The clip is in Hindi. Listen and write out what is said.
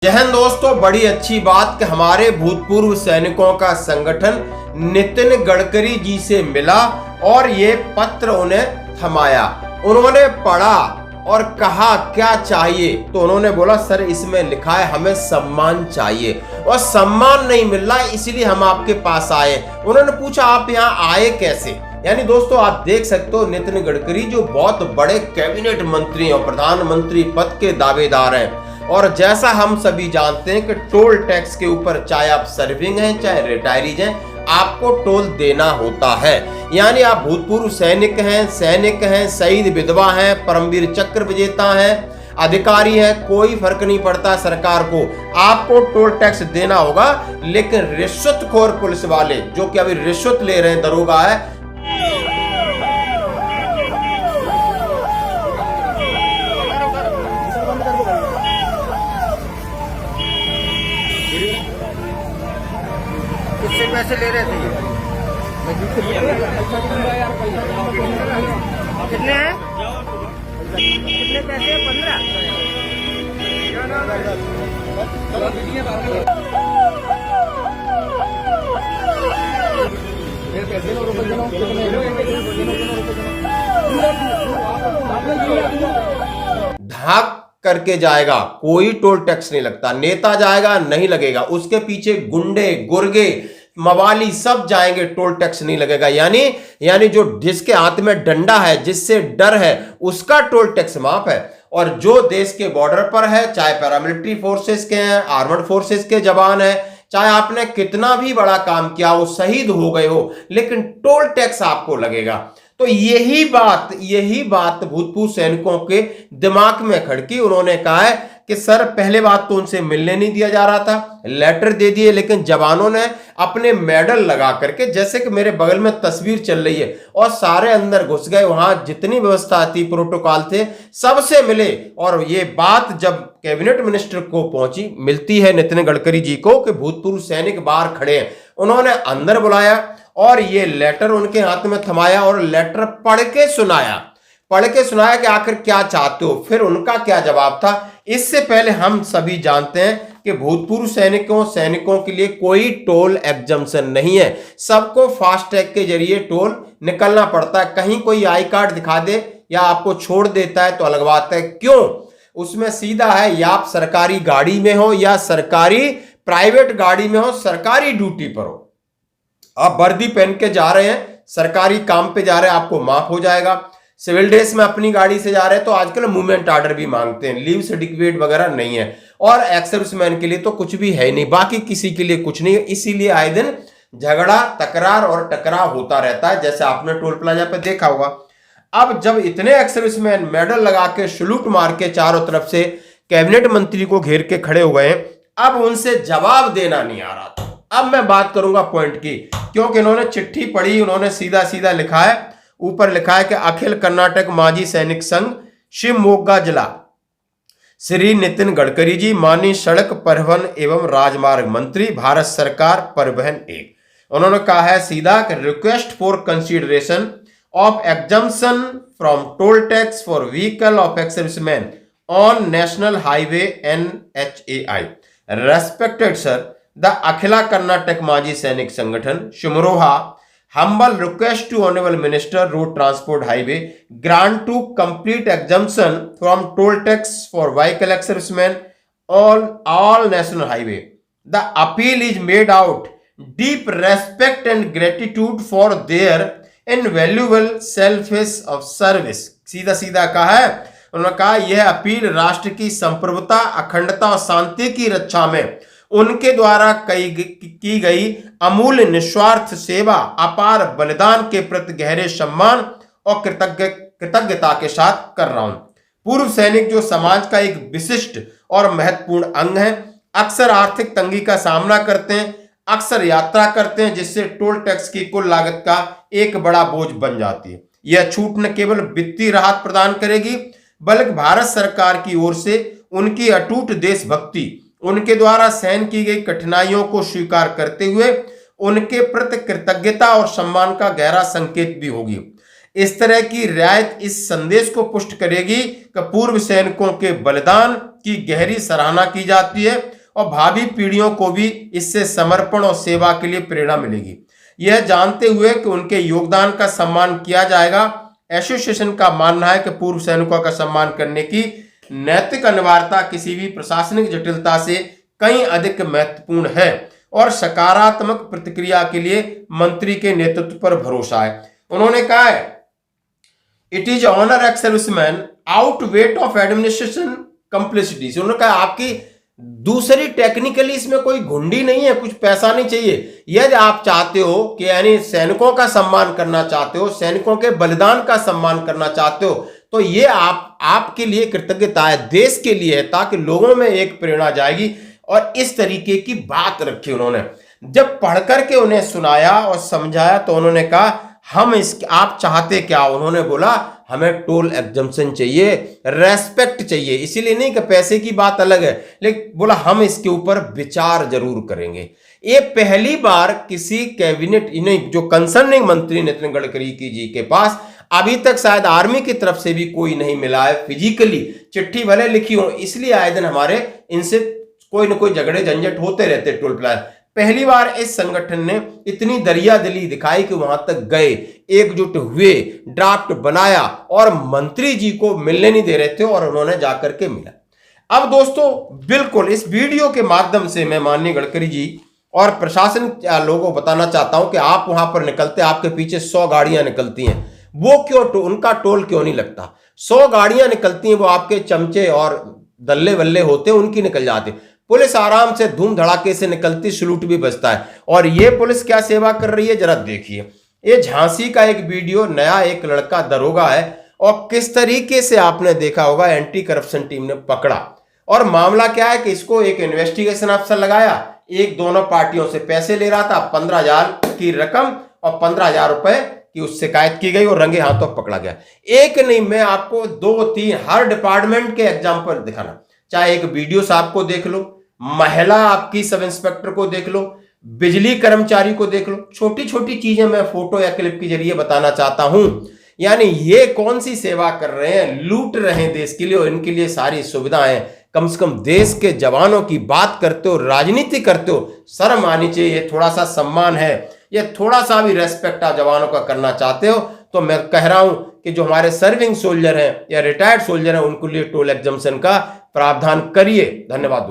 जय हिंद दोस्तों, बड़ी अच्छी बात कि हमारे भूतपूर्व सैनिकों का संगठन नितिन गडकरी जी से मिला और ये पत्र उन्हें थमाया। उन्होंने पढ़ा और कहा क्या चाहिए, तो उन्होंने बोला सर इसमें लिखा है हमें सम्मान चाहिए और सम्मान नहीं मिल रहा, इसलिए हम आपके पास आए। उन्होंने पूछा आप यहाँ आए कैसे। यानी दोस्तों आप देख सकते हो नितिन गडकरी जो बहुत बड़े कैबिनेट मंत्री और प्रधानमंत्री पद के दावेदार हैं, और जैसा हम सभी जानते हैं कि टोल टैक्स के ऊपर चाहे आप सर्विंग हैं चाहे रिटायरीज हैं, आपको टोल देना होता है। यानी आप भूतपूर्व सैनिक हैं, शहीद विधवा हैं, परमवीर चक्र विजेता हैं, अधिकारी हैं, कोई फर्क नहीं पड़ता सरकार को, आपको टोल टैक्स देना होगा। लेकिन रिश्वतखोर पुलिस वाले जो कि अभी रिश्वत ले रहे हैं, दरोगा है, किससे पैसे ले रहे थे ये? कितने हैं? कितने पैसे? 15। धाक करके जाएगा, कोई टोल टैक्स नहीं लगता। नेता जाएगा नहीं लगेगा, उसके पीछे गुंडे गुर्गे मवाली सब जाएंगे, टोल टैक्स नहीं लगेगा। यानी जो जिसके हाथ में डंडा है, जिससे डर है, उसका टोल टैक्स माफ है। और जो देश के बॉर्डर पर है, चाहे पैरामिलिट्री फोर्सेस के हैं, आर्मड फोर्सेस के जवान है, चाहे आपने कितना भी बड़ा काम किया हो, शहीद हो गए हो, लेकिन टोल टैक्स आपको लगेगा। तो यही बात भूतपूर्व सैनिकों के दिमाग में खड़की। उन्होंने कहा है कि सर पहले बात तो उनसे मिलने नहीं दिया जा रहा था, लेटर दे दिए, लेकिन जवानों ने अपने मेडल लगा करके, जैसे कि मेरे बगल में तस्वीर चल रही है, और सारे अंदर घुस गए, वहां जितनी व्यवस्था थी, प्रोटोकॉल थे, सबसे मिले। और ये बात जब कैबिनेट मिनिस्टर को पहुंची, मिलती है नितिन गडकरी जी को कि भूतपूर्व सैनिक बाहर खड़े हैं, उन्होंने अंदर बुलाया और ये लेटर उनके हाथ में थमाया और लेटर पढ़ के सुनाया कि आखिर क्या चाहते हो। फिर उनका क्या जवाब था। इससे पहले हम सभी जानते हैं कि भूतपूर्व सैनिकों के लिए कोई टोल एग्जम्पशन नहीं है, सबको फास्टैग के जरिए टोल निकलना पड़ता है। कहीं कोई आई कार्ड दिखा दे या आपको छोड़ देता है तो अलग बात है, क्यों, उसमें सीधा है या आप सरकारी गाड़ी में हो या सरकारी प्राइवेट गाड़ी में हो, सरकारी ड्यूटी पर हो, आप वर्दी पहन के जा रहे हैं, सरकारी काम पे जा रहे हैं, आपको माफ हो जाएगा। सिविल ड्रेस में अपनी गाड़ी से जा रहे हैं तो आजकल मूवमेंट ऑर्डर भी मांगते हैं, लीव सर्टिफिकेट वगैरह नहीं है। और एक्स सर्विसमैन के लिए तो कुछ भी है नहीं, बाकी किसी के लिए कुछ नहीं है। इसीलिए आए दिन झगड़ा, तकरार और टकराव होता रहता है, जैसे आपने टोल प्लाजा पे देखा होगा। अब जब इतने एक्स सर्विसमैन मेडल लगा के, सलूट मार के चारों तरफ से कैबिनेट मंत्री को घेर के खड़े हो गए, अब उनसे जवाब देना नहीं आ रहा था। अब मैं बात करूंगा पॉइंट की, क्योंकि इन्होंने चिट्ठी पढ़ी, उन्होंने सीधा सीधा लिखा है, ऊपर लिखा है कि अखिल कर्नाटक माजी सैनिक संघ शिवमोगा जिला, श्री नितिन गडकरी जी, माननीय सड़क परिवहन एवं राजमार्ग मंत्री, भारत सरकार, परिवहन 1। उन्होंने कहा है सीधा कि request for consideration of exemption from toll tax for vehicle of ex serviceman on national highway NHAI। Respected sir, the Akhila Karnataka Maji Sainik संगठन शिमरोहा humble request to honorable minister road transport highway grant to complete exemption from toll tax for vehicle servicemen on all national highway. The appeal is made out deep respect and gratitude for their invaluable selfless of service। सीधा सीधा कहा है, उन्होंने कहा यह अपील राष्ट्र की संप्रभुता, अखंडता और शांति की रक्षा में उनके द्वारा की गई अमूल्य निस्वार्थ सेवा, अपार बलिदान के प्रति गहरे सम्मान और कृतज्ञता के साथ कर रहा हूं। पूर्व सैनिक जो समाज का एक विशिष्ट और महत्वपूर्ण अंग है, अक्सर आर्थिक तंगी का सामना करते हैं, अक्सर यात्रा करते हैं, जिससे टोल टैक्स की कुल लागत का एक बड़ा बोझ बन जाती है। यह छूट न केवल वित्तीय राहत प्रदान करेगी, बल्कि भारत सरकार की ओर से उनकी अटूट देशभक्ति, उनके द्वारा सहन की गई कठिनाइयों को स्वीकार करते हुए उनके प्रति कृतज्ञता और सम्मान का गहरा संकेत भी होगी। इस तरह की रियायत इस संदेश को पुष्ट करेगी कि पूर्व सैनिकों के बलिदान की गहरी सराहना की जाती है और भावी पीढ़ियों को भी इससे समर्पण और सेवा के लिए प्रेरणा मिलेगी। यह जानते हुए कि उनके योगदान का सम्मान किया जाएगा, एसोसिएशन का मानना है कि पूर्व सैनिकों का सम्मान करने की नैतिक अनिवार्यता किसी भी प्रशासनिक जटिलता से कहीं अधिक महत्वपूर्ण है और सकारात्मक प्रतिक्रिया के लिए मंत्री के नेतृत्व पर भरोसा है। उन्होंने कहा है, it is honour ex serviceman out weight of administration complicity. उन्होंने कहा आपकी दूसरी टेक्निकली इसमें कोई घुंडी नहीं है, कुछ पैसा नहीं चाहिए। यदि आप चाहते हो कि यानी सैनिकों का सम्मान करना चाहते हो, सैनिकों के बलिदान का सम्मान करना चाहते हो, तो ये आपके लिए कृतज्ञता है, देश के लिए है, ताकि लोगों में एक प्रेरणा जाएगी। और इस तरीके की बात रखी उन्होंने। जब पढ़ करके उन्हें सुनाया और समझाया तो उन्होंने कहा आप चाहते क्या? उन्होंने बोला हमें टोल एग्जम्पशन चाहिए, रेस्पेक्ट चाहिए, इसीलिए नहीं कि पैसे की बात अलग है, लेकिन बोला हम इसके ऊपर विचार जरूर करेंगे। ये पहली बार किसी कैबिनेट जो कंसर्निंग मंत्री नितिन गडकरी जी के पास अभी तक शायद आर्मी की तरफ से भी कोई नहीं मिला है फिजिकली। चिट्ठी भले लिखी हो, इसलिए आए दिन हमारे इनसे कोई ना कोई झगड़े झंझट होते रहते टोल प्लाजा। पहली बार इस संगठन ने इतनी दरियादिली दिखाई कि वहां तक गए, एकजुट हुए, ड्राफ्ट बनाया और मंत्री जी को मिलने नहीं दे रहे थे और उन्होंने जाकर के मिला। अब दोस्तों बिल्कुल इस वीडियो के माध्यम से मैं माननीय गडकरी जी और प्रशासन लोगों को बताना चाहता हूं कि आप वहां पर निकलते, आपके पीछे 100 गाड़ियां निकलती हैं, वो क्यों उनका टोल क्यों नहीं लगता? 100 गाड़ियां निकलती हैं, वो आपके चमचे और दल्ले वल्ले होते हैं, उनकी निकल जाती। पुलिस आराम से धूम धड़ाके से निकलती, सलूट भी बजता है। और ये पुलिस क्या सेवा कर रही है जरा देखिए। ये झांसी का एक वीडियो, नया एक लड़का दरोगा है और किस तरीके से आपने देखा होगा एंटी करप्शन टीम ने पकड़ा। और मामला क्या है कि इसको एक इन्वेस्टिगेशन अफसर लगाया, एक दोनों पार्टियों से पैसे ले रहा था, 15,000 की रकम और 15,000 रुपए की उस शिकायत की गई और रंगे हाथों पकड़ा गया। एक नहीं, मैं आपको 2-3 हर डिपार्टमेंट के एग्जाम्पल दिखाना, चाहे एक वीडियो साहब को देख लो, महिला आपकी सब इंस्पेक्टर को देख लो, बिजली कर्मचारी को देख लो। छोटी छोटी चीजें मैं फोटो या क्लिप के जरिए बताना चाहता हूं। यानी ये कौन सी सेवा कर रहे हैं, लूट रहे हैं देश के लिए और इनके लिए सारी सुविधाएं। कम से कम देश के जवानों की बात करते हो, राजनीति करते हो, शर्म आनी चाहिए। ये थोड़ा सा सम्मान है, ये थोड़ा सा भी रेस्पेक्ट आप जवानों का करना चाहते हो तो मैं कह रहा हूं कि जो हमारे सर्विंग सोल्जर हैं या रिटायर्ड सोल्जर हैं उनके लिए टोल एग्जम्पशन का प्रावधान करिए। धन्यवाद दोस्तों।